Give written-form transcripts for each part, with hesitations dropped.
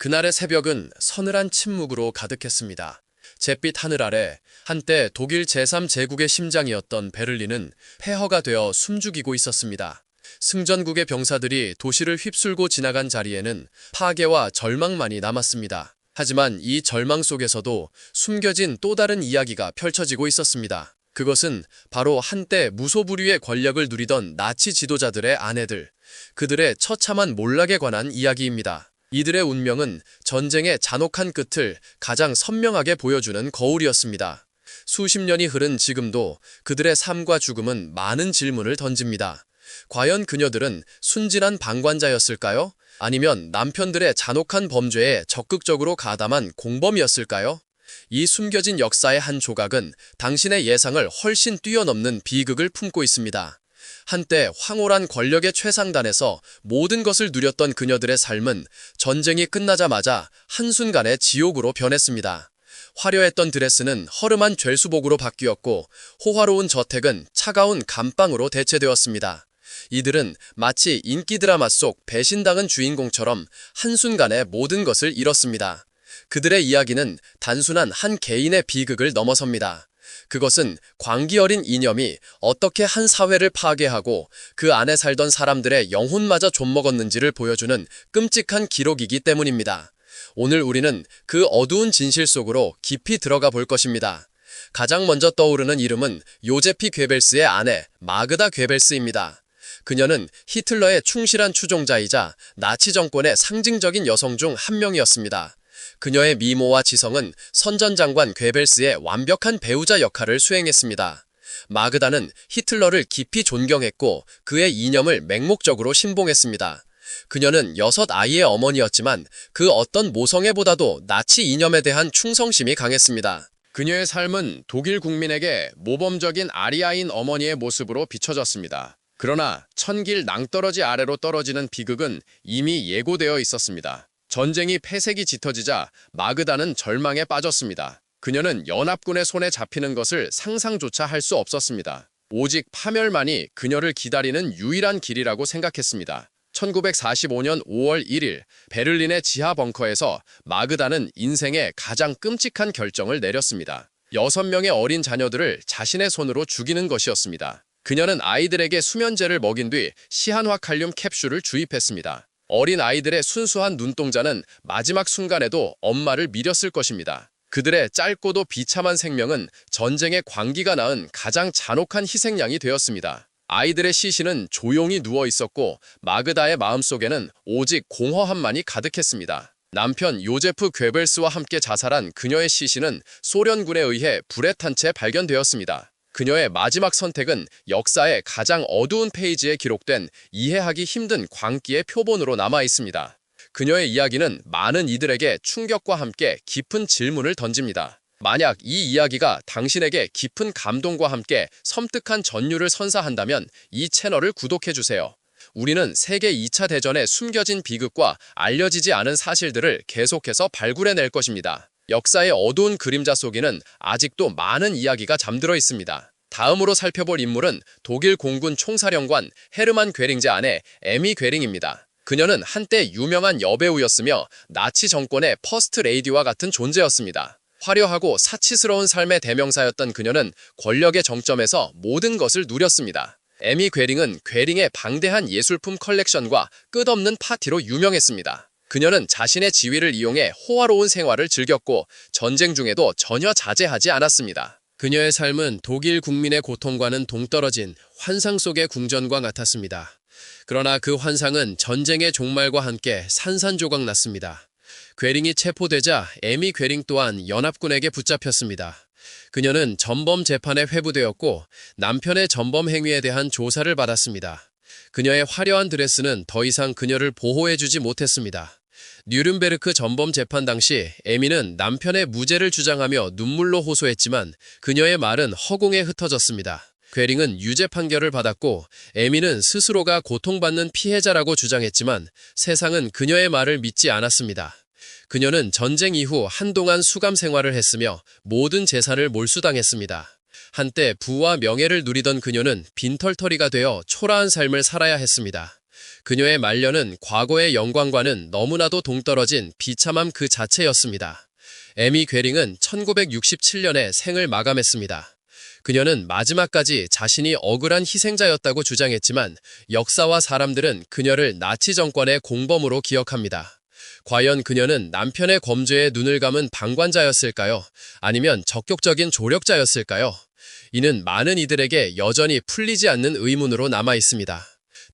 그날의 새벽은 서늘한 침묵으로 가득했습니다. 잿빛 하늘 아래 한때 독일 제3제국의 심장이었던 베를린은 폐허가 되어 숨죽이고 있었습니다. 승전국의 병사들이 도시를 휩쓸고 지나간 자리에는 파괴와 절망만이 남았습니다. 하지만 이 절망 속에서도 숨겨진 또 다른 이야기가 펼쳐지고 있었습니다. 그것은 바로 한때 무소불위의 권력을 누리던 나치 지도자들의 아내들, 그들의 처참한 몰락에 관한 이야기입니다. 이들의 운명은 전쟁의 잔혹한 끝을 가장 선명하게 보여주는 거울이었습니다. 수십 년이 흐른 지금도 그들의 삶과 죽음은 많은 질문을 던집니다. 과연 그녀들은 순진한 방관자였을까요? 아니면 남편들의 잔혹한 범죄에 적극적으로 가담한 공범이었을까요? 이 숨겨진 역사의 한 조각은 당신의 예상을 훨씬 뛰어넘는 비극을 품고 있습니다. 한때 황홀한 권력의 최상단에서 모든 것을 누렸던 그녀들의 삶은 전쟁이 끝나자마자 한순간에 지옥으로 변했습니다. 화려했던 드레스는 허름한 죄수복으로 바뀌었고 호화로운 저택은 차가운 감방으로 대체되었습니다. 이들은 마치 인기 드라마 속 배신당한 주인공처럼 한순간에 모든 것을 잃었습니다. 그들의 이야기는 단순한 한 개인의 비극을 넘어섭니다. 그것은 광기 어린 이념이 어떻게 한 사회를 파괴하고 그 안에 살던 사람들의 영혼마저 좀먹었는지를 보여주는 끔찍한 기록이기 때문입니다. 오늘 우리는 그 어두운 진실 속으로 깊이 들어가 볼 것입니다. 가장 먼저 떠오르는 이름은 요제피 괴벨스의 아내 마그다 괴벨스입니다. 그녀는 히틀러의 충실한 추종자이자 나치 정권의 상징적인 여성 중 한 명이었습니다. 그녀의 미모와 지성은 선전장관 괴벨스의 완벽한 배우자 역할을 수행했습니다. 마그다는 히틀러를 깊이 존경했고 그의 이념을 맹목적으로 신봉했습니다. 그녀는 6아이의 어머니였지만 그 어떤 모성애보다도 나치 이념에 대한 충성심이 강했습니다. 그녀의 삶은 독일 국민에게 모범적인 아리아인 어머니의 모습으로 비춰졌습니다. 그러나 천길 낭떠러지 아래로 떨어지는 비극은 이미 예고되어 있었습니다. 전쟁이 폐색이 짙어지자 마그다는 절망에 빠졌습니다. 그녀는 연합군의 손에 잡히는 것을 상상조차 할 수 없었습니다. 오직 파멸만이 그녀를 기다리는 유일한 길이라고 생각했습니다. 1945년 5월 1일 베를린의 지하 벙커에서 마그다는 인생의 가장 끔찍한 결정을 내렸습니다. 6명의 어린 자녀들을 자신의 손으로 죽이는 것이었습니다. 그녀는 아이들에게 수면제를 먹인 뒤 시한화 칼륨 캡슐을 주입했습니다. 어린 아이들의 순수한 눈동자는 마지막 순간에도 엄마를 믿었을 것입니다. 그들의 짧고도 비참한 생명은 전쟁의 광기가 낳은 가장 잔혹한 희생양이 되었습니다. 아이들의 시신은 조용히 누워 있었고 마그다의 마음속에는 오직 공허함만이 가득했습니다. 남편 요제프 괴벨스와 함께 자살한 그녀의 시신은 소련군에 의해 불에 탄 채 발견되었습니다. 그녀의 마지막 선택은 역사의 가장 어두운 페이지에 기록된 이해하기 힘든 광기의 표본으로 남아 있습니다. 그녀의 이야기는 많은 이들에게 충격과 함께 깊은 질문을 던집니다. 만약 이 이야기가 당신에게 깊은 감동과 함께 섬뜩한 전율을 선사한다면 이 채널을 구독해주세요. 우리는 세계 2차 대전의 숨겨진 비극과 알려지지 않은 사실들을 계속해서 발굴해낼 것입니다. 역사의 어두운 그림자 속에는 아직도 많은 이야기가 잠들어 있습니다. 다음으로 살펴볼 인물은 독일 공군 총사령관 헤르만 괴링제 아내 에미 괴링입니다. 그녀는 한때 유명한 여배우였으며 나치 정권의 퍼스트 레이디와 같은 존재였습니다. 화려하고 사치스러운 삶의 대명사였던 그녀는 권력의 정점에서 모든 것을 누렸습니다. 에미 괴링은 괴링의 방대한 예술품 컬렉션과 끝없는 파티로 유명했습니다. 그녀는 자신의 지위를 이용해 호화로운 생활을 즐겼고 전쟁 중에도 전혀 자제하지 않았습니다. 그녀의 삶은 독일 국민의 고통과는 동떨어진 환상 속의 궁전과 같았습니다. 그러나 그 환상은 전쟁의 종말과 함께 산산조각 났습니다. 괴링이 체포되자 에미 괴링 또한 연합군에게 붙잡혔습니다. 그녀는 전범 재판에 회부되었고 남편의 전범 행위에 대한 조사를 받았습니다. 그녀의 화려한 드레스는 더 이상 그녀를 보호해주지 못했습니다. 뉘른베르크 전범 재판 당시 에미는 남편의 무죄를 주장하며 눈물로 호소했지만 그녀의 말은 허공에 흩어졌습니다. 괴링은 유죄 판결을 받았고 에미는 스스로가 고통받는 피해자라고 주장했지만 세상은 그녀의 말을 믿지 않았습니다. 그녀는 전쟁 이후 한동안 수감 생활을 했으며 모든 재산을 몰수당했습니다. 한때 부와 명예를 누리던 그녀는 빈털터리가 되어 초라한 삶을 살아야 했습니다. 그녀의 말년은 과거의 영광과는 너무나도 동떨어진 비참함 그 자체였습니다. 에미 괴링은 1967년에 생을 마감했습니다. 그녀는 마지막까지 자신이 억울한 희생자였다고 주장했지만 역사와 사람들은 그녀를 나치 정권의 공범으로 기억합니다. 과연 그녀는 남편의 범죄에 눈을 감은 방관자였을까요? 아니면 적극적인 조력자였을까요? 이는 많은 이들에게 여전히 풀리지 않는 의문으로 남아 있습니다.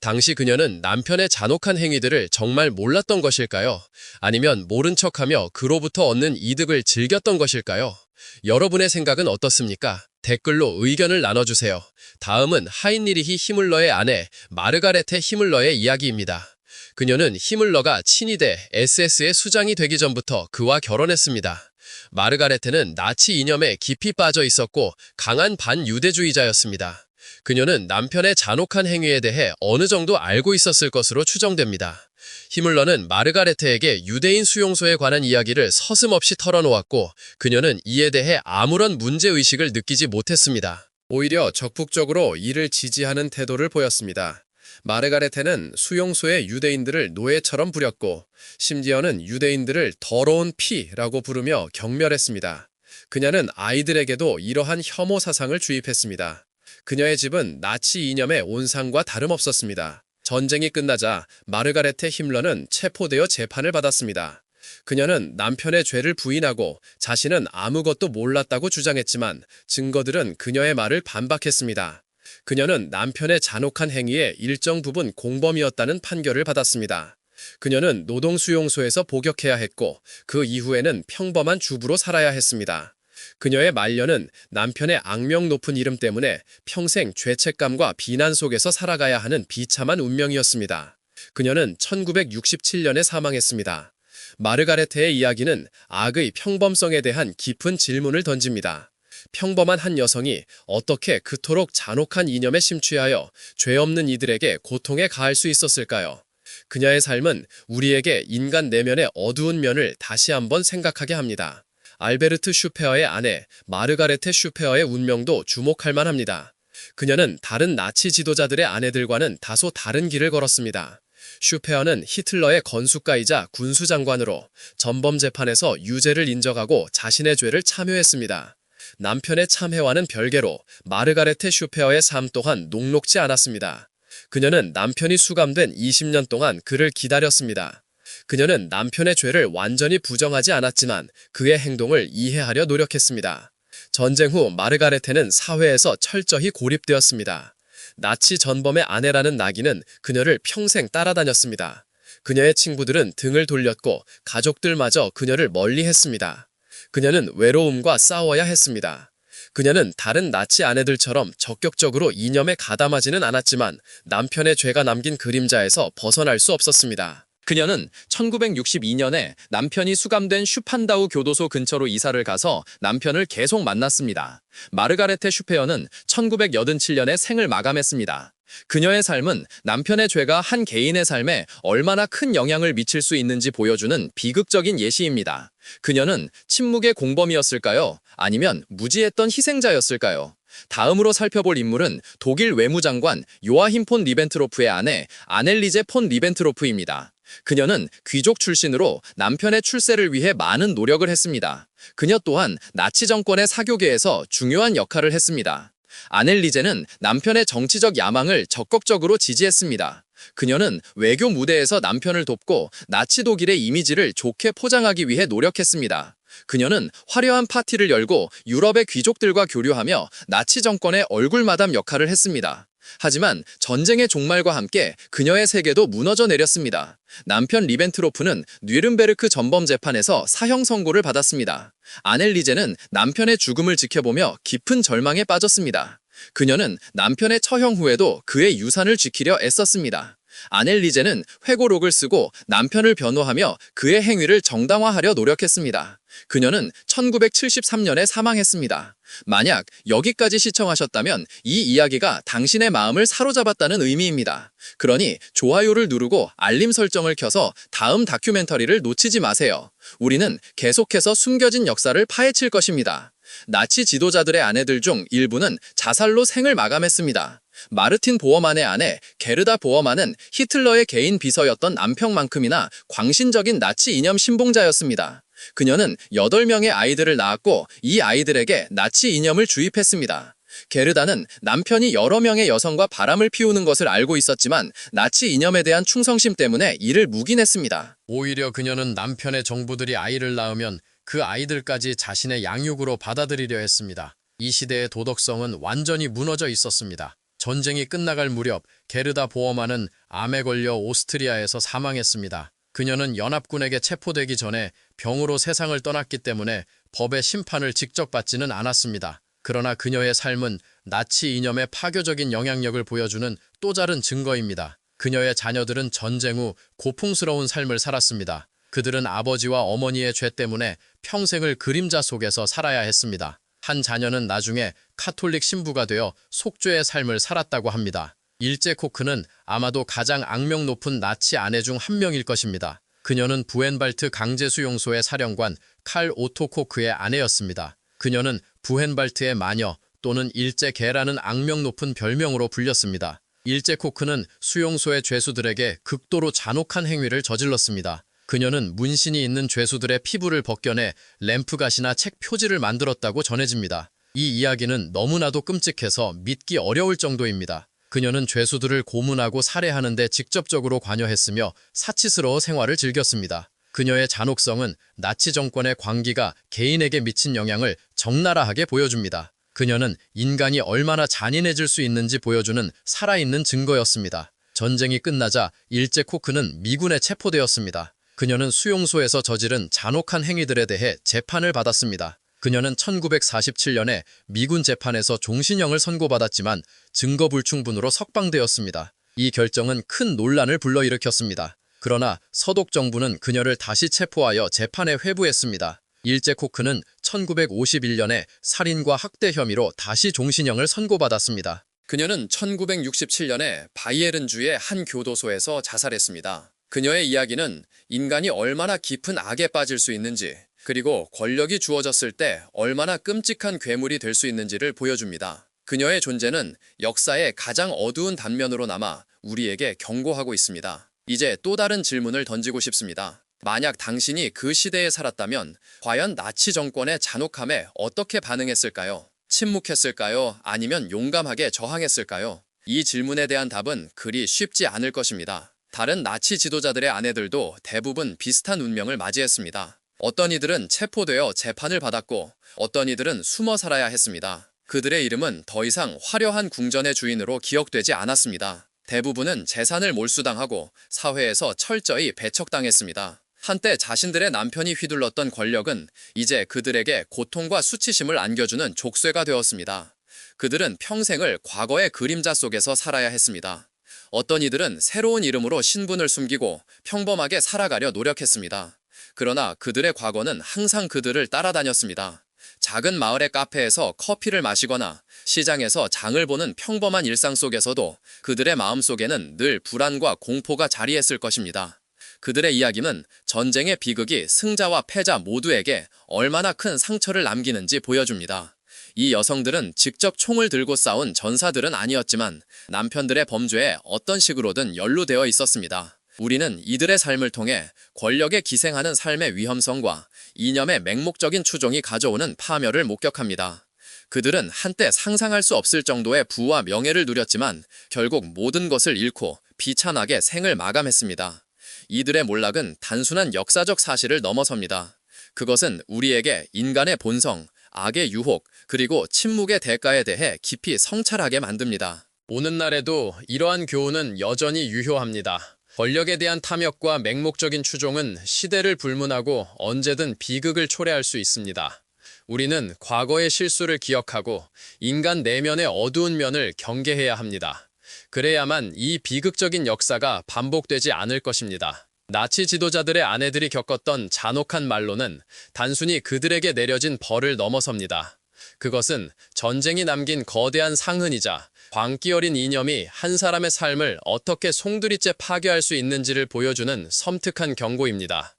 당시 그녀는 남편의 잔혹한 행위들을 정말 몰랐던 것일까요? 아니면 모른 척하며 그로부터 얻는 이득을 즐겼던 것일까요? 여러분의 생각은 어떻습니까? 댓글로 의견을 나눠주세요. 다음은 하인리히 히물러의 아내 마르가레테 히물러의 이야기입니다. 그녀는 히물러가 친위대 SS의 수장이 되기 전부터 그와 결혼했습니다. 마르가레테는 나치 이념에 깊이 빠져 있었고 강한 반유대주의자였습니다. 그녀는 남편의 잔혹한 행위에 대해 어느 정도 알고 있었을 것으로 추정됩니다. 히물러는 마르가레테에게 유대인 수용소에 관한 이야기를 서슴없이 털어놓았고 그녀는 이에 대해 아무런 문제의식을 느끼지 못했습니다. 오히려 적극적으로 이를 지지하는 태도를 보였습니다. 마르가레테는 수용소의 유대인들을 노예처럼 부렸고 심지어는 유대인들을 더러운 피라고 부르며 경멸했습니다. 그녀는 아이들에게도 이러한 혐오 사상을 주입했습니다. 그녀의 집은 나치 이념의 온상과 다름없었습니다. 전쟁이 끝나자 마르가레테 힘러는 체포되어 재판을 받았습니다. 그녀는 남편의 죄를 부인하고 자신은 아무것도 몰랐다고 주장했지만 증거들은 그녀의 말을 반박했습니다. 그녀는 남편의 잔혹한 행위에 일정 부분 공범이었다는 판결을 받았습니다. 그녀는 노동수용소에서 복역해야 했고 그 이후에는 평범한 주부로 살아야 했습니다. 그녀의 말년은 남편의 악명 높은 이름 때문에 평생 죄책감과 비난 속에서 살아가야 하는 비참한 운명이었습니다. 그녀는 1967년에 사망했습니다. 마르가레테의 이야기는 악의 평범성에 대한 깊은 질문을 던집니다. 평범한 한 여성이 어떻게 그토록 잔혹한 이념에 심취하여 죄 없는 이들에게 고통에 가할 수 있었을까요? 그녀의 삶은 우리에게 인간 내면의 어두운 면을 다시 한번 생각하게 합니다. 알베르트 슈페어의 아내 마르가레테 슈페어의 운명도 주목할 만합니다. 그녀는 다른 나치 지도자들의 아내들과는 다소 다른 길을 걸었습니다. 슈페어는 히틀러의 건축가이자 군수장관으로 전범 재판에서 유죄를 인정하고 자신의 죄를 참여했습니다. 남편의 참회와는 별개로 마르가레테 슈페어의 삶 또한 녹록지 않았습니다. 그녀는 남편이 수감된 20년 동안 그를 기다렸습니다. 그녀는 남편의 죄를 완전히 부정하지 않았지만 그의 행동을 이해하려 노력했습니다. 전쟁 후 마르가레테는 사회에서 철저히 고립되었습니다. 나치 전범의 아내라는 낙인은 그녀를 평생 따라다녔습니다. 그녀의 친구들은 등을 돌렸고 가족들마저 그녀를 멀리했습니다. 그녀는 외로움과 싸워야 했습니다. 그녀는 다른 나치 아내들처럼 적극적으로 이념에 가담하지는 않았지만 남편의 죄가 남긴 그림자에서 벗어날 수 없었습니다. 그녀는 1962년에 남편이 수감된 슈판다우 교도소 근처로 이사를 가서 남편을 계속 만났습니다. 마르가레테 슈페어는 1987년에 생을 마감했습니다. 그녀의 삶은 남편의 죄가 한 개인의 삶에 얼마나 큰 영향을 미칠 수 있는지 보여주는 비극적인 예시입니다. 그녀는 침묵의 공범이었을까요? 아니면 무지했던 희생자였을까요? 다음으로 살펴볼 인물은 독일 외무장관 요아힘 폰 리벤트로프의 아내 아넬리제 폰 리벤트로프입니다. 그녀는 귀족 출신으로 남편의 출세를 위해 많은 노력을 했습니다. 그녀 또한 나치 정권의 사교계에서 중요한 역할을 했습니다. 아넬리제는 남편의 정치적 야망을 적극적으로 지지했습니다. 그녀는 외교 무대에서 남편을 돕고 나치 독일의 이미지를 좋게 포장하기 위해 노력했습니다. 그녀는 화려한 파티를 열고 유럽의 귀족들과 교류하며 나치 정권의 얼굴마담 역할을 했습니다. 하지만 전쟁의 종말과 함께 그녀의 세계도 무너져 내렸습니다. 남편 리벤트로프는 뉘른베르크 전범 재판에서 사형 선고를 받았습니다. 아넬리제는 남편의 죽음을 지켜보며 깊은 절망에 빠졌습니다. 그녀는 남편의 처형 후에도 그의 유산을 지키려 애썼습니다. 아넬리제는 회고록을 쓰고 남편을 변호하며 그의 행위를 정당화하려 노력했습니다. 그녀는 1973년에 사망했습니다. 만약 여기까지 시청하셨다면 이 이야기가 당신의 마음을 사로잡았다는 의미입니다. 그러니 좋아요를 누르고 알림 설정을 켜서 다음 다큐멘터리를 놓치지 마세요. 우리는 계속해서 숨겨진 역사를 파헤칠 것입니다. 나치 지도자들의 아내들 중 일부는 자살로 생을 마감했습니다. 마르틴 보어만의 아내 게르다 보어만은 히틀러의 개인 비서였던 남편만큼이나 광신적인 나치 이념 신봉자였습니다. 그녀는 8명의 아이들을 낳았고 이 아이들에게 나치 이념을 주입했습니다. 게르다는 남편이 여러 명의 여성과 바람을 피우는 것을 알고 있었지만 나치 이념에 대한 충성심 때문에 이를 묵인했습니다. 오히려 그녀는 남편의 정부들이 아이를 낳으면 그 아이들까지 자신의 양육으로 받아들이려 했습니다. 이 시대의 도덕성은 완전히 무너져 있었습니다. 전쟁이 끝나갈 무렵 게르다 보어만은 암에 걸려 오스트리아에서 사망했습니다. 그녀는 연합군에게 체포되기 전에 병으로 세상을 떠났기 때문에 법의 심판을 직접 받지는 않았습니다. 그러나 그녀의 삶은 나치 이념의 파괴적인 영향력을 보여주는 또 다른 증거입니다. 그녀의 자녀들은 전쟁 후 고풍스러운 삶을 살았습니다. 그들은 아버지와 어머니의 죄 때문에 평생을 그림자 속에서 살아야 했습니다. 한 자녀는 나중에 카톨릭 신부가 되어 속죄의 삶을 살았다고 합니다. 일제 코크는 아마도 가장 악명 높은 나치 아내 중 한 명일 것입니다. 그녀는 부헨발트 강제수용소의 사령관 칼 오토 코크의 아내였습니다. 그녀는 부헨발트의 마녀 또는 일제개라는 악명 높은 별명으로 불렸습니다. 일제 코크는 수용소의 죄수들에게 극도로 잔혹한 행위를 저질렀습니다. 그녀는 문신이 있는 죄수들의 피부를 벗겨내 램프갓이나 책 표지를 만들었다고 전해집니다. 이 이야기는 너무나도 끔찍해서 믿기 어려울 정도입니다. 그녀는 죄수들을 고문하고 살해하는 데 직접적으로 관여했으며 사치스러워 생활을 즐겼습니다. 그녀의 잔혹성은 나치 정권의 광기가 개인에게 미친 영향을 적나라하게 보여줍니다. 그녀는 인간이 얼마나 잔인해질 수 있는지 보여주는 살아있는 증거였습니다. 전쟁이 끝나자 일제 코크는 미군에 체포되었습니다. 그녀는 수용소에서 저지른 잔혹한 행위들에 대해 재판을 받았습니다. 그녀는 1947년에 미군 재판에서 종신형을 선고받았지만 증거불충분으로 석방되었습니다. 이 결정은 큰 논란을 불러일으켰습니다. 그러나 서독 정부는 그녀를 다시 체포하여 재판에 회부했습니다. 일제 코크는 1951년에 살인과 학대 혐의로 다시 종신형을 선고받았습니다. 그녀는 1967년에 바이에른주의 한 교도소에서 자살했습니다. 그녀의 이야기는 인간이 얼마나 깊은 악에 빠질 수 있는지, 그리고 권력이 주어졌을 때 얼마나 끔찍한 괴물이 될 수 있는지를 보여줍니다. 그녀의 존재는 역사의 가장 어두운 단면으로 남아 우리에게 경고하고 있습니다. 이제 또 다른 질문을 던지고 싶습니다. 만약 당신이 그 시대에 살았다면 과연 나치 정권의 잔혹함에 어떻게 반응했을까요? 침묵했을까요? 아니면 용감하게 저항했을까요? 이 질문에 대한 답은 그리 쉽지 않을 것입니다. 다른 나치 지도자들의 아내들도 대부분 비슷한 운명을 맞이했습니다. 어떤 이들은 체포되어 재판을 받았고 어떤 이들은 숨어 살아야 했습니다. 그들의 이름은 더 이상 화려한 궁전의 주인으로 기억되지 않았습니다. 대부분은 재산을 몰수당하고 사회에서 철저히 배척당했습니다. 한때 자신들의 남편이 휘둘렀던 권력은 이제 그들에게 고통과 수치심을 안겨주는 족쇄가 되었습니다. 그들은 평생을 과거의 그림자 속에서 살아야 했습니다. 어떤 이들은 새로운 이름으로 신분을 숨기고 평범하게 살아가려 노력했습니다. 그러나 그들의 과거는 항상 그들을 따라다녔습니다. 작은 마을의 카페에서 커피를 마시거나 시장에서 장을 보는 평범한 일상 속에서도 그들의 마음속에는 늘 불안과 공포가 자리했을 것입니다. 그들의 이야기는 전쟁의 비극이 승자와 패자 모두에게 얼마나 큰 상처를 남기는지 보여줍니다. 이 여성들은 직접 총을 들고 싸운 전사들은 아니었지만 남편들의 범죄에 어떤 식으로든 연루되어 있었습니다. 우리는 이들의 삶을 통해 권력에 기생하는 삶의 위험성과 이념의 맹목적인 추종이 가져오는 파멸을 목격합니다. 그들은 한때 상상할 수 없을 정도의 부와 명예를 누렸지만 결국 모든 것을 잃고 비참하게 생을 마감했습니다. 이들의 몰락은 단순한 역사적 사실을 넘어섭니다. 그것은 우리에게 인간의 본성, 악의 유혹, 그리고 침묵의 대가에 대해 깊이 성찰하게 만듭니다. 오늘날에도 이러한 교훈은 여전히 유효합니다. 권력에 대한 탐욕과 맹목적인 추종은 시대를 불문하고 언제든 비극을 초래할 수 있습니다. 우리는 과거의 실수를 기억하고 인간 내면의 어두운 면을 경계해야 합니다. 그래야만 이 비극적인 역사가 반복되지 않을 것입니다. 나치 지도자들의 아내들이 겪었던 잔혹한 말로는 단순히 그들에게 내려진 벌을 넘어섭니다. 그것은 전쟁이 남긴 거대한 상흔이자 광기 어린 이념이 한 사람의 삶을 어떻게 송두리째 파괴할 수 있는지를 보여주는 섬뜩한 경고입니다.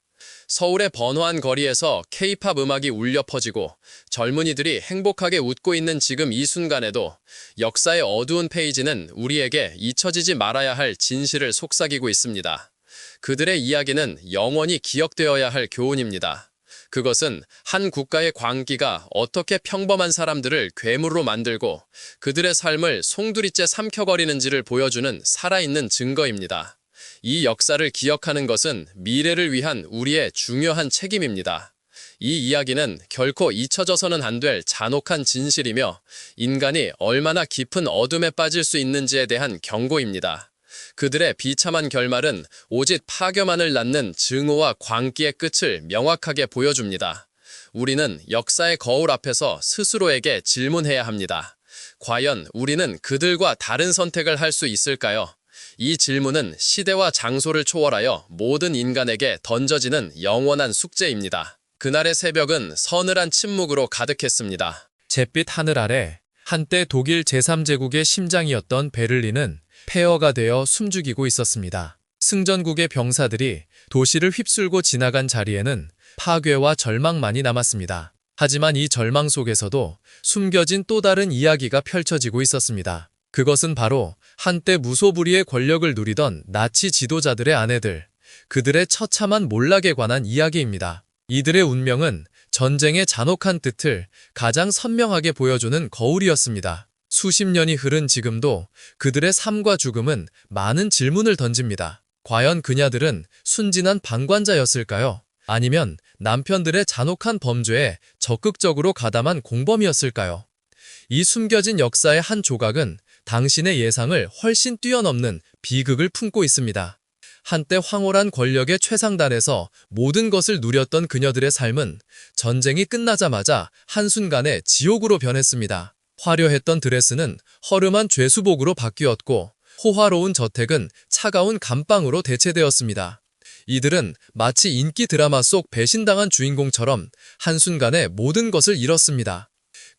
서울의 번화한 거리에서 K-팝 음악이 울려 퍼지고 젊은이들이 행복하게 웃고 있는 지금 이 순간에도 역사의 어두운 페이지는 우리에게 잊혀지지 말아야 할 진실을 속삭이고 있습니다. 그들의 이야기는 영원히 기억되어야 할 교훈입니다. 그것은 한 국가의 광기가 어떻게 평범한 사람들을 괴물로 만들고 그들의 삶을 송두리째 삼켜버리는지를 보여주는 살아있는 증거입니다. 이 역사를 기억하는 것은 미래를 위한 우리의 중요한 책임입니다. 이 이야기는 결코 잊혀져서는 안 될 잔혹한 진실이며 인간이 얼마나 깊은 어둠에 빠질 수 있는지에 대한 경고입니다. 그들의 비참한 결말은 오직 파괴만을 낳는 증오와 광기의 끝을 명확하게 보여줍니다. 우리는 역사의 거울 앞에서 스스로에게 질문해야 합니다. 과연 우리는 그들과 다른 선택을 할 수 있을까요? 이 질문은 시대와 장소를 초월하여 모든 인간에게 던져지는 영원한 숙제입니다. 그날의 새벽은 서늘한 침묵으로 가득했습니다. 잿빛 하늘 아래 한때 독일 제3제국의 심장이었던 베를린은 폐허가 되어 숨죽이고 있었습니다. 승전국의 병사들이 도시를 휩쓸고 지나간 자리에는 파괴와 절망만이 남았습니다. 하지만 이 절망 속에서도 숨겨진 또 다른 이야기가 펼쳐지고 있었습니다. 그것은 바로 한때 무소불위의 권력을 누리던 나치 지도자들의 아내들, 그들의 처참한 몰락에 관한 이야기입니다. 이들의 운명은 전쟁의 잔혹한 뜻을 가장 선명하게 보여주는 거울이었습니다. 수십 년이 흐른 지금도 그들의 삶과 죽음은 많은 질문을 던집니다. 과연 그녀들은 순진한 방관자였을까요? 아니면 남편들의 잔혹한 범죄에 적극적으로 가담한 공범이었을까요? 이 숨겨진 역사의 한 조각은 당신의 예상을 훨씬 뛰어넘는 비극을 품고 있습니다. 한때 황홀한 권력의 최상단에서 모든 것을 누렸던 그녀들의 삶은 전쟁이 끝나자마자 한순간에 지옥으로 변했습니다. 화려했던 드레스는 허름한 죄수복으로 바뀌었고 호화로운 저택은 차가운 감방으로 대체되었습니다. 이들은 마치 인기 드라마 속 배신당한 주인공처럼 한순간에 모든 것을 잃었습니다.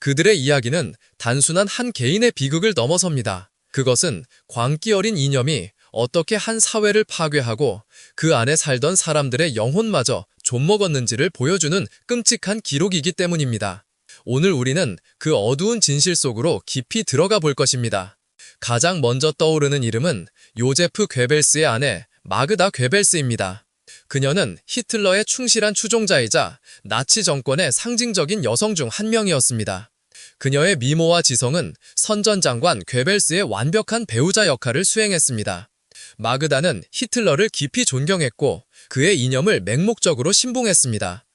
그들의 이야기는 단순한 한 개인의 비극을 넘어섭니다. 그것은 광기 어린 이념이 어떻게 한 사회를 파괴하고 그 안에 살던 사람들의 영혼마저 좀먹었는지를 보여주는 끔찍한 기록이기 때문입니다. 오늘 우리는 그 어두운 진실 속으로 깊이 들어가 볼 것입니다. 가장 먼저 떠오르는 이름은 요제프 괴벨스의 아내 마그다 괴벨스입니다. 그녀는 히틀러의 충실한 추종자이자 나치 정권의 상징적인 여성 중 한 명이었습니다. 그녀의 미모와 지성은 선전장관 괴벨스의 완벽한 배우자 역할을 수행했습니다. 마그다는 히틀러를 깊이 존경했고 그의 이념을 맹목적으로 신봉했습니다.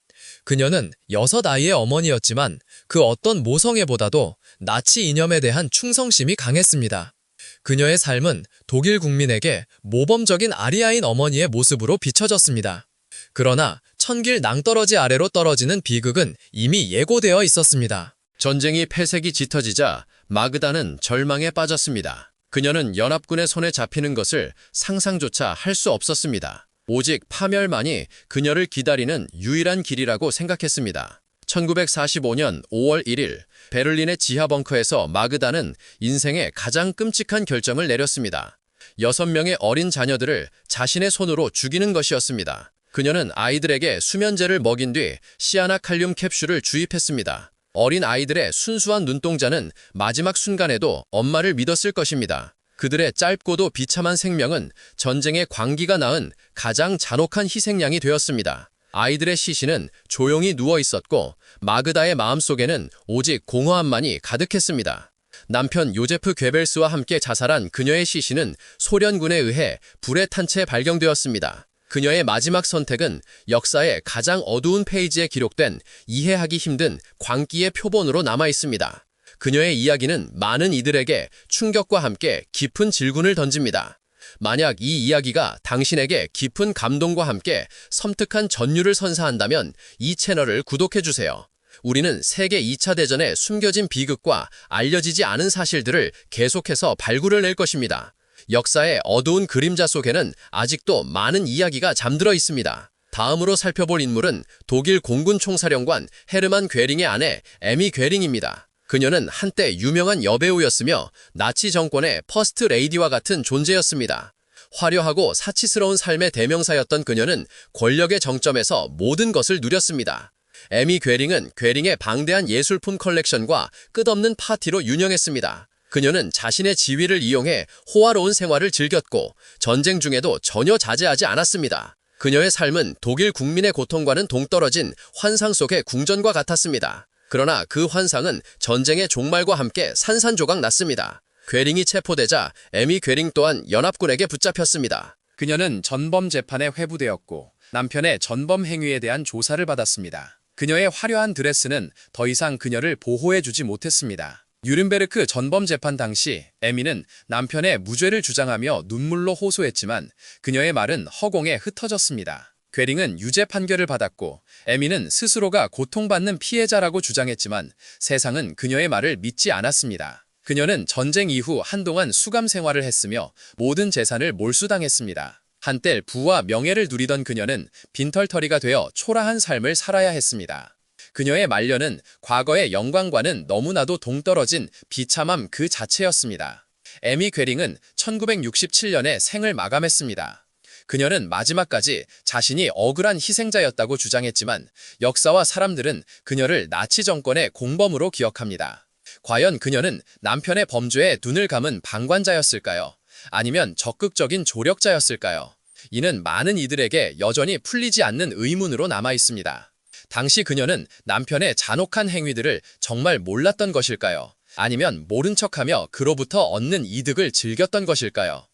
그녀는 6아이의 어머니였지만 그 어떤 모성애보다도 나치 이념에 대한 충성심이 강했습니다. 그녀의 삶은 독일 국민에게 모범적인 아리아인 어머니의 모습으로 비춰졌습니다. 그러나 천길 낭떠러지 아래로 떨어지는 비극은 이미 예고되어 있었습니다. 전쟁이 폐색이 짙어지자 마그다는 절망에 빠졌습니다. 그녀는 연합군의 손에 잡히는 것을 상상조차 할 수 없었습니다. 오직 파멸만이 그녀를 기다리는 유일한 길이라고 생각했습니다. 1945년 5월 1일 베를린의 지하 벙커에서 마그다는 인생의 가장 끔찍한 결정을 내렸습니다. 6명의 어린 자녀들을 자신의 손으로 죽이는 것이었습니다. 그녀는 아이들에게 수면제를 먹인 뒤 시아나칼륨 캡슐을 주입했습니다. 어린 아이들의 순수한 눈동자는 마지막 순간에도 엄마를 믿었을 것입니다. 그들의 짧고도 비참한 생명은 전쟁의 광기가 낳은 가장 잔혹한 희생양이 되었습니다. 아이들의 시신은 조용히 누워 있었고 마그다의 마음속에는 오직 공허함만이 가득했습니다. 남편 요제프 괴벨스와 함께 자살한 그녀의 시신은 소련군에 의해 불에 탄 채 발견되었습니다. 그녀의 마지막 선택은 역사의 가장 어두운 페이지에 기록된 이해하기 힘든 광기의 표본으로 남아 있습니다. 그녀의 이야기는 많은 이들에게 충격과 함께 깊은 질문을 던집니다. 만약 이 이야기가 당신에게 깊은 감동과 함께 섬뜩한 전율을 선사한다면 이 채널을 구독해주세요. 우리는 세계 2차 대전의 숨겨진 비극과 알려지지 않은 사실들을 계속해서 발굴을 낼 것입니다. 역사의 어두운 그림자 속에는 아직도 많은 이야기가 잠들어 있습니다. 다음으로 살펴볼 인물은 독일 공군 총사령관 헤르만 괴링의 아내 에미 괴링입니다. 그녀는 한때 유명한 여배우였으며 나치 정권의 퍼스트 레이디와 같은 존재였습니다. 화려하고 사치스러운 삶의 대명사였던 그녀는 권력의 정점에서 모든 것을 누렸습니다. 에미 괴링은 괴링의 방대한 예술품 컬렉션과 끝없는 파티로 유명했습니다. 그녀는 자신의 지위를 이용해 호화로운 생활을 즐겼고 전쟁 중에도 전혀 자제하지 않았습니다. 그녀의 삶은 독일 국민의 고통과는 동떨어진 환상 속의 궁전과 같았습니다. 그러나 그 환상은 전쟁의 종말과 함께 산산조각 났습니다. 괴링이 체포되자 에미 괴링 또한 연합군에게 붙잡혔습니다. 그녀는 전범 재판에 회부되었고 남편의 전범 행위에 대한 조사를 받았습니다. 그녀의 화려한 드레스는 더 이상 그녀를 보호해주지 못했습니다. 뉴른베르크 전범 재판 당시 에미는 남편의 무죄를 주장하며 눈물로 호소했지만 그녀의 말은 허공에 흩어졌습니다. 괴링은 유죄 판결을 받았고 에미는 스스로가 고통받는 피해자라고 주장했지만 세상은 그녀의 말을 믿지 않았습니다. 그녀는 전쟁 이후 한동안 수감 생활을 했으며 모든 재산을 몰수당했습니다. 한때 부와 명예를 누리던 그녀는 빈털터리가 되어 초라한 삶을 살아야 했습니다. 그녀의 말년은 과거의 영광과는 너무나도 동떨어진 비참함 그 자체였습니다. 에미 괴링은 1967년에 생을 마감했습니다. 그녀는 마지막까지 자신이 억울한 희생자였다고 주장했지만 역사와 사람들은 그녀를 나치 정권의 공범으로 기억합니다. 과연 그녀는 남편의 범죄에 눈을 감은 방관자였을까요? 아니면 적극적인 조력자였을까요? 이는 많은 이들에게 여전히 풀리지 않는 의문으로 남아 있습니다. 당시 그녀는 남편의 잔혹한 행위들을 정말 몰랐던 것일까요? 아니면 모른 척하며 그로부터 얻는 이득을 즐겼던 것일까요?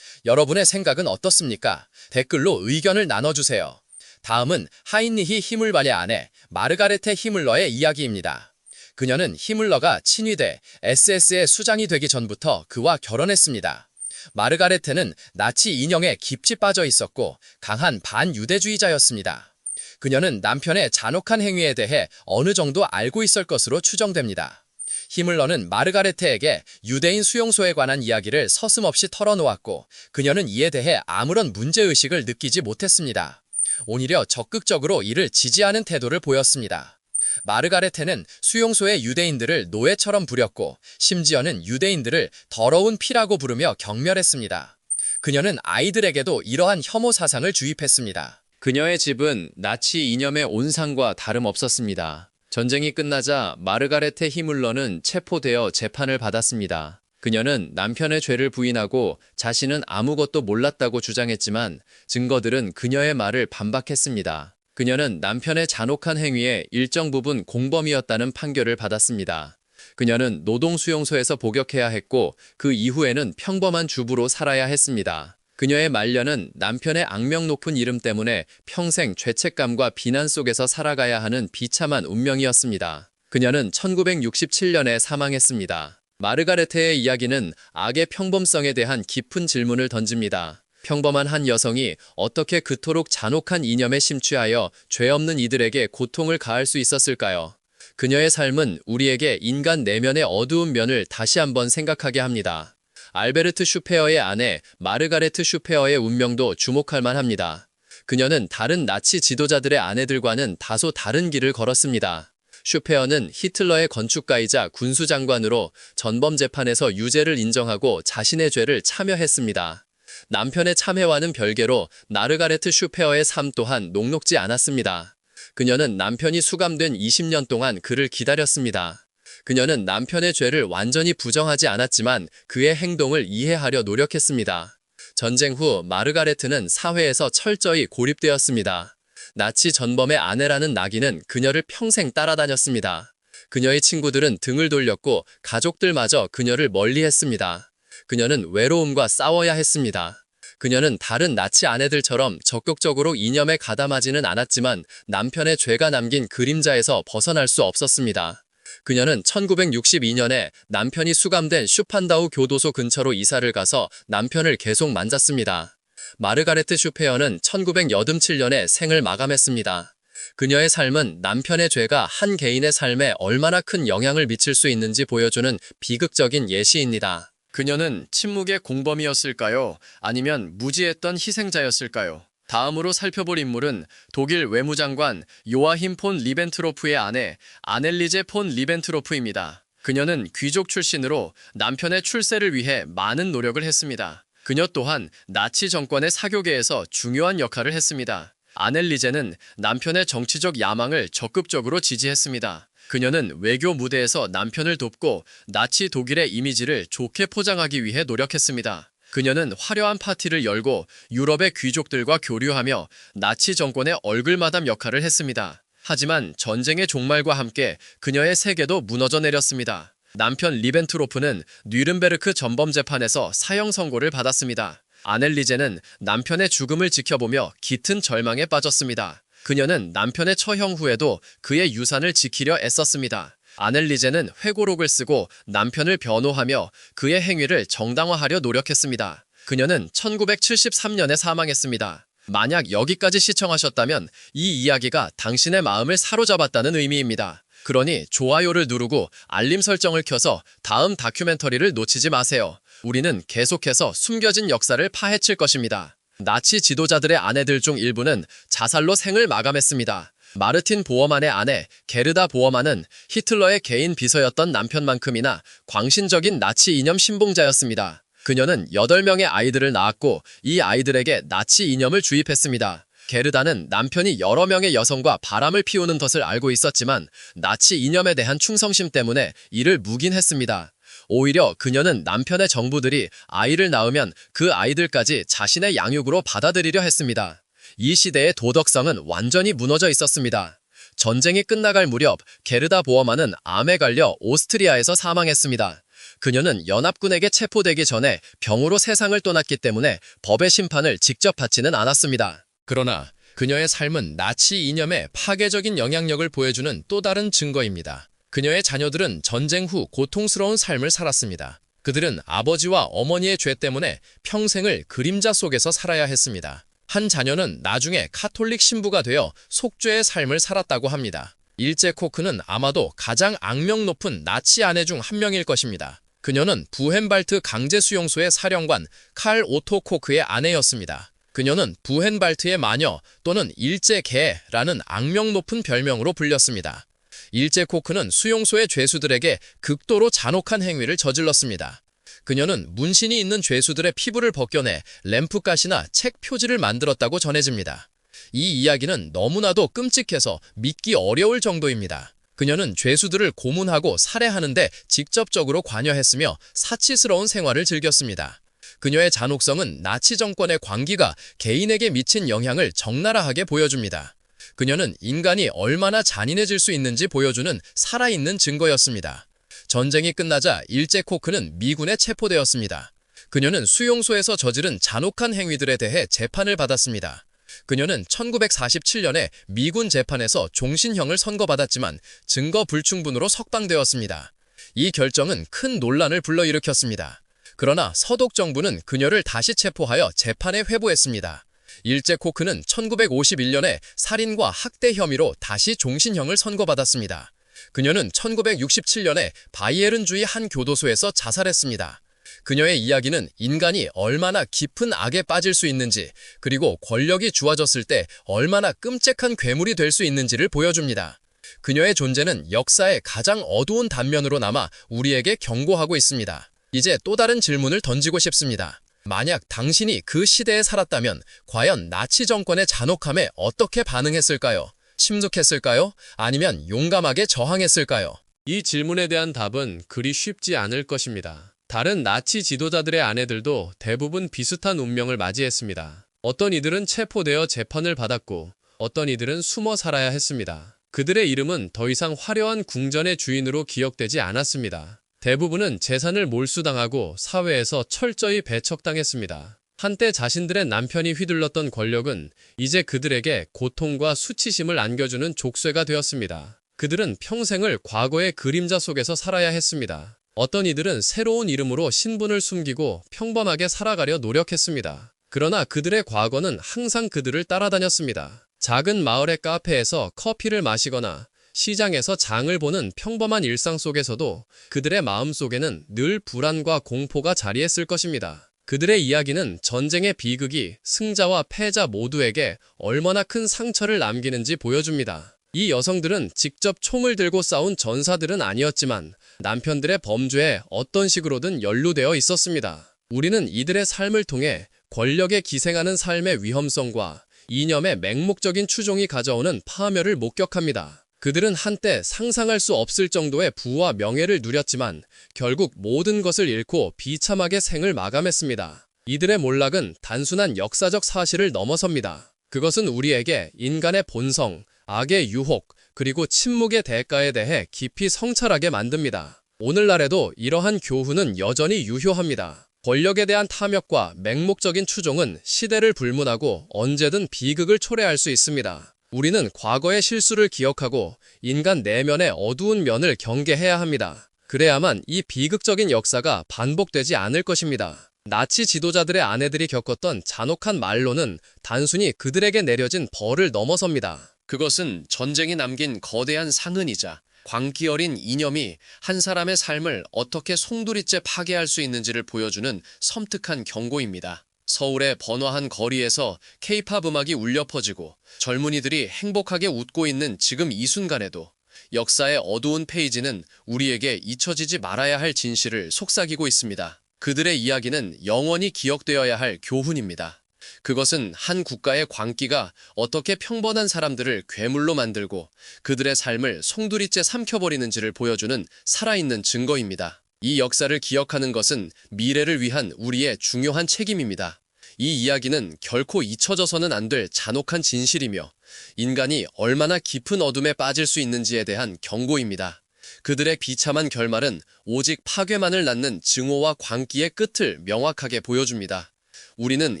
여러분의 생각은 어떻습니까? 댓글로 의견을 나눠주세요. 다음은 하인리히 히물반의 아내 마르가레테 히물러의 이야기입니다. 그녀는 히물러가 친위대 SS의 수장이 되기 전부터 그와 결혼했습니다. 마르가레테는 나치 인형에 깊이 빠져 있었고 강한 반유대주의자였습니다. 그녀는 남편의 잔혹한 행위에 대해 어느 정도 알고 있을 것으로 추정됩니다. 히물러는 마르가레테에게 유대인 수용소에 관한 이야기를 서슴없이 털어놓았고 그녀는 이에 대해 아무런 문제의식을 느끼지 못했습니다. 오히려 적극적으로 이를 지지하는 태도를 보였습니다. 마르가레테는 수용소의 유대인들을 노예처럼 부렸고 심지어는 유대인들을 더러운 피라고 부르며 경멸했습니다. 그녀는 아이들에게도 이러한 혐오 사상을 주입했습니다. 그녀의 집은 나치 이념의 온상과 다름없었습니다. 전쟁이 끝나자 마르가레테 히물러는 체포되어 재판을 받았습니다. 그녀는 남편의 죄를 부인하고 자신은 아무것도 몰랐다고 주장했지만 증거들은 그녀의 말을 반박했습니다. 그녀는 남편의 잔혹한 행위에 일정 부분 공범이었다는 판결을 받았습니다. 그녀는 노동수용소에서 복역해야 했고 그 이후에는 평범한 주부로 살아야 했습니다. 그녀의 말년은 남편의 악명 높은 이름 때문에 평생 죄책감과 비난 속에서 살아가야 하는 비참한 운명이었습니다. 그녀는 1967년에 사망했습니다. 마르가레테의 이야기는 악의 평범성에 대한 깊은 질문을 던집니다. 평범한 한 여성이 어떻게 그토록 잔혹한 이념에 심취하여 죄 없는 이들에게 고통을 가할 수 있었을까요? 그녀의 삶은 우리에게 인간 내면의 어두운 면을 다시 한번 생각하게 합니다. 알베르트 슈페어의 아내 마르가레트 슈페어의 운명도 주목할 만합니다. 그녀는 다른 나치 지도자들의 아내들과는 다소 다른 길을 걸었습니다. 슈페어는 히틀러의 건축가이자 군수장관으로 전범 재판에서 유죄를 인정하고 자신의 죄를 참여했습니다. 남편의 참회와는 별개로 마르가레트 슈페어의 삶 또한 녹록지 않았습니다. 그녀는 남편이 수감된 20년 동안 그를 기다렸습니다. 그녀는 남편의 죄를 완전히 부정하지 않았지만 그의 행동을 이해하려 노력했습니다. 전쟁 후 마르가레트는 사회에서 철저히 고립되었습니다. 나치 전범의 아내라는 낙인은 그녀를 평생 따라다녔습니다. 그녀의 친구들은 등을 돌렸고 가족들마저 그녀를 멀리했습니다. 그녀는 외로움과 싸워야 했습니다. 그녀는 다른 나치 아내들처럼 적극적으로 이념에 가담하지는 않았지만 남편의 죄가 남긴 그림자에서 벗어날 수 없었습니다. 그녀는 1962년에 남편이 수감된 슈판다우 교도소 근처로 이사를 가서 남편을 계속 만졌습니다. 마르가레트 슈페어는 1987년에 생을 마감했습니다. 그녀의 삶은 남편의 죄가 한 개인의 삶에 얼마나 큰 영향을 미칠 수 있는지 보여주는 비극적인 예시입니다. 그녀는 침묵의 공범이었을까요? 아니면 무지했던 희생자였을까요? 다음으로 살펴볼 인물은 독일 외무장관 요아힘 폰 리벤트로프의 아내 아넬리제 폰 리벤트로프입니다. 그녀는 귀족 출신으로 남편의 출세를 위해 많은 노력을 했습니다. 그녀 또한 나치 정권의 사교계에서 중요한 역할을 했습니다. 아넬리제는 남편의 정치적 야망을 적극적으로 지지했습니다. 그녀는 외교 무대에서 남편을 돕고 나치 독일의 이미지를 좋게 포장하기 위해 노력했습니다. 그녀는 화려한 파티를 열고 유럽의 귀족들과 교류하며 나치 정권의 얼굴마담 역할을 했습니다. 하지만 전쟁의 종말과 함께 그녀의 세계도 무너져 내렸습니다. 남편 리벤트로프는 뉘른베르크 전범 재판에서 사형 선고를 받았습니다. 아넬리제는 남편의 죽음을 지켜보며 깃은 절망에 빠졌습니다. 그녀는 남편의 처형 후에도 그의 유산을 지키려 애썼습니다. 아넬리제는 회고록을 쓰고 남편을 변호하며 그의 행위를 정당화하려 노력했습니다. 그녀는 1973년에 사망했습니다. 만약 여기까지 시청하셨다면 이 이야기가 당신의 마음을 사로잡았다는 의미입니다. 그러니 좋아요를 누르고 알림 설정을 켜서 다음 다큐멘터리를 놓치지 마세요. 우리는 계속해서 숨겨진 역사를 파헤칠 것입니다. 나치 지도자들의 아내들 중 일부는 자살로 생을 마감했습니다. 마르틴 보어만의 아내 게르다 보어만은 히틀러의 개인 비서였던 남편만큼이나 광신적인 나치 이념 신봉자였습니다. 그녀는 8명의 아이들을 낳았고 이 아이들에게 나치 이념을 주입했습니다. 게르다는 남편이 여러 명의 여성과 바람을 피우는 것을 알고 있었지만 나치 이념에 대한 충성심 때문에 이를 묵인했습니다. 오히려 그녀는 남편의 정부들이 아이를 낳으면 그 아이들까지 자신의 양육으로 받아들이려 했습니다. 이 시대의 도덕성은 완전히 무너져 있었습니다. 전쟁이 끝나갈 무렵 게르다 보어만은 암에 걸려 오스트리아에서 사망했습니다. 그녀는 연합군에게 체포되기 전에 병으로 세상을 떠났기 때문에 법의 심판을 직접 받지는 않았습니다. 그러나 그녀의 삶은 나치 이념의 파괴적인 영향력을 보여주는 또 다른 증거입니다. 그녀의 자녀들은 전쟁 후 고통스러운 삶을 살았습니다. 그들은 아버지와 어머니의 죄 때문에 평생을 그림자 속에서 살아야 했습니다. 한 자녀는 나중에 카톨릭 신부가 되어 속죄의 삶을 살았다고 합니다. 일제 코크는 아마도 가장 악명 높은 나치 아내 중 한 명일 것입니다. 그녀는 부헨발트 강제수용소의 사령관 칼 오토 코크의 아내였습니다. 그녀는 부헨발트의 마녀 또는 일제개라는 악명 높은 별명으로 불렸습니다. 일제 코크는 수용소의 죄수들에게 극도로 잔혹한 행위를 저질렀습니다. 그녀는 문신이 있는 죄수들의 피부를 벗겨내 램프가시나 책 표지를 만들었다고 전해집니다. 이 이야기는 너무나도 끔찍해서 믿기 어려울 정도입니다. 그녀는 죄수들을 고문하고 살해하는데 직접적으로 관여했으며 사치스러운 생활을 즐겼습니다. 그녀의 잔혹성은 나치 정권의 광기가 개인에게 미친 영향을 적나라하게 보여줍니다. 그녀는 인간이 얼마나 잔인해질 수 있는지 보여주는 살아있는 증거였습니다. 전쟁이 끝나자 일제 코크는 미군에 체포되었습니다. 그녀는 수용소에서 저지른 잔혹한 행위들에 대해 재판을 받았습니다. 그녀는 1947년에 미군 재판에서 종신형을 선고받았지만 증거 불충분으로 석방되었습니다. 이 결정은 큰 논란을 불러일으켰습니다. 그러나 서독 정부는 그녀를 다시 체포하여 재판에 회부했습니다. 일제 코크는 1951년에 살인과 학대 혐의로 다시 종신형을 선고받았습니다. 그녀는 1967년에 바이에른주의 한 교도소에서 자살했습니다. 그녀의 이야기는 인간이 얼마나 깊은 악에 빠질 수 있는지, 그리고 권력이 주어졌을 때 얼마나 끔찍한 괴물이 될 수 있는지를 보여줍니다. 그녀의 존재는 역사의 가장 어두운 단면으로 남아 우리에게 경고하고 있습니다. 이제 또 다른 질문을 던지고 싶습니다. 만약 당신이 그 시대에 살았다면 과연 나치 정권의 잔혹함에 어떻게 반응했을까요? 침묵했을까요? 아니면 용감하게 저항했을까요? 이 질문에 대한 답은 그리 쉽지 않을 것입니다. 다른 나치 지도자들의 아내들도 대부분 비슷한 운명을 맞이했습니다. 어떤 이들은 체포되어 재판을 받았고 어떤 이들은 숨어 살아야 했습니다. 그들의 이름은 더 이상 화려한 궁전의 주인으로 기억되지 않았습니다. 대부분은 재산을 몰수당하고 사회에서 철저히 배척당했습니다. 한때 자신들의 남편이 휘둘렀던 권력은 이제 그들에게 고통과 수치심을 안겨주는 족쇄가 되었습니다. 그들은 평생을 과거의 그림자 속에서 살아야 했습니다. 어떤 이들은 새로운 이름으로 신분을 숨기고 평범하게 살아가려 노력했습니다. 그러나 그들의 과거는 항상 그들을 따라다녔습니다. 작은 마을의 카페에서 커피를 마시거나 시장에서 장을 보는 평범한 일상 속에서도 그들의 마음속에는 늘 불안과 공포가 자리했을 것입니다. 그들의 이야기는 전쟁의 비극이 승자와 패자 모두에게 얼마나 큰 상처를 남기는지 보여줍니다. 이 여성들은 직접 총을 들고 싸운 전사들은 아니었지만 남편들의 범죄에 어떤 식으로든 연루되어 있었습니다. 우리는 이들의 삶을 통해 권력에 기생하는 삶의 위험성과 이념의 맹목적인 추종이 가져오는 파멸을 목격합니다. 그들은 한때 상상할 수 없을 정도의 부와 명예를 누렸지만 결국 모든 것을 잃고 비참하게 생을 마감했습니다. 이들의 몰락은 단순한 역사적 사실을 넘어섭니다. 그것은 우리에게 인간의 본성, 악의 유혹, 그리고 침묵의 대가에 대해 깊이 성찰하게 만듭니다. 오늘날에도 이러한 교훈은 여전히 유효합니다. 권력에 대한 탐욕과 맹목적인 추종은 시대를 불문하고 언제든 비극을 초래할 수 있습니다. 우리는 과거의 실수를 기억하고 인간 내면의 어두운 면을 경계해야 합니다. 그래야만 이 비극적인 역사가 반복되지 않을 것입니다. 나치 지도자들의 아내들이 겪었던 잔혹한 말로는 단순히 그들에게 내려진 벌을 넘어섭니다. 그것은 전쟁이 남긴 거대한 상흔이자 광기 어린 이념이 한 사람의 삶을 어떻게 송두리째 파괴할 수 있는지를 보여주는 섬뜩한 경고입니다. 서울의 번화한 거리에서 K-팝 음악이 울려 퍼지고 젊은이들이 행복하게 웃고 있는 지금 이 순간에도 역사의 어두운 페이지는 우리에게 잊혀지지 말아야 할 진실을 속삭이고 있습니다. 그들의 이야기는 영원히 기억되어야 할 교훈입니다. 그것은 한 국가의 광기가 어떻게 평범한 사람들을 괴물로 만들고 그들의 삶을 송두리째 삼켜버리는지를 보여주는 살아있는 증거입니다. 이 역사를 기억하는 것은 미래를 위한 우리의 중요한 책임입니다. 이 이야기는 결코 잊혀져서는 안 될 잔혹한 진실이며 인간이 얼마나 깊은 어둠에 빠질 수 있는지에 대한 경고입니다. 그들의 비참한 결말은 오직 파괴만을 낳는 증오와 광기의 끝을 명확하게 보여줍니다. 우리는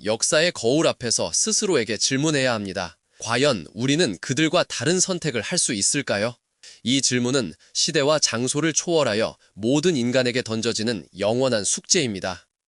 역사의 거울 앞에서 스스로에게 질문해야 합니다. 과연 우리는 그들과 다른 선택을 할 수 있을까요? 이 질문은 시대와 장소를 초월하여 모든 인간에게 던져지는 영원한 숙제입니다.